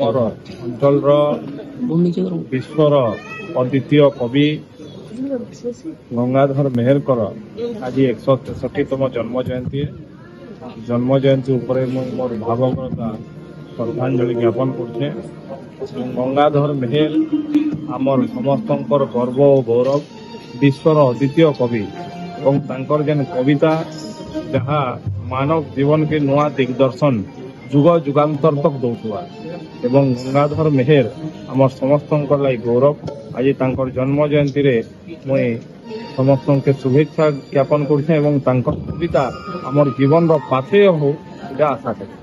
ଆମର ଅଞ୍ଚଳର ବିଶ୍ୱର ଅଦ୍ୱିତୀୟ କବି ଗଙ୍ଗାଧର ମେହେରଙ୍କର ଆଜି 163ତମ ଜନ୍ମ ଜୟନ୍ତୀ ଉପରେ ମୁଁ ମୋର ଭାବଗ୍ରତା ଶ୍ରଦ୍ଧାଞ୍ଜଳି ଜ୍ଞାପନ କରୁଛେ। ଗଙ୍ଗାଧର ମେହେର ଆମର ସମସ୍ତଙ୍କର ଗର୍ବ ଓ ଗୌରବ, ବିଶ୍ୱର ଅଦ୍ୱିତୀୟ କବି ଏବଂ ତାଙ୍କର ଯେନ୍ କବିତା ଯାହା ମାନବ ଜୀବନକେ ନୂଆ ଦିଗଦର୍ଶନ ଯୁଗ ଯୁଗାନ୍ତର ତक ଦଉଥିବା ଏବଂ ଗଙ୍ଗାଧର ମେହେର ଆମର ସମସ୍ତଙ୍କର ଲାଗି ଗୌରବ। ଆଜି ତାଙ୍କର ଜନ୍ମ ଜୟନ୍ତୀରେ ମୁଇଁ ସମସ୍ତଙ୍କୁ शुभेच्छा ज्ञापन करुछे ଏବଂ ତାଙ୍କ କବିତା ଆମର ଜୀବନର ପାଥେୟ ହଉ ଏଟା ଆଶା କରେ।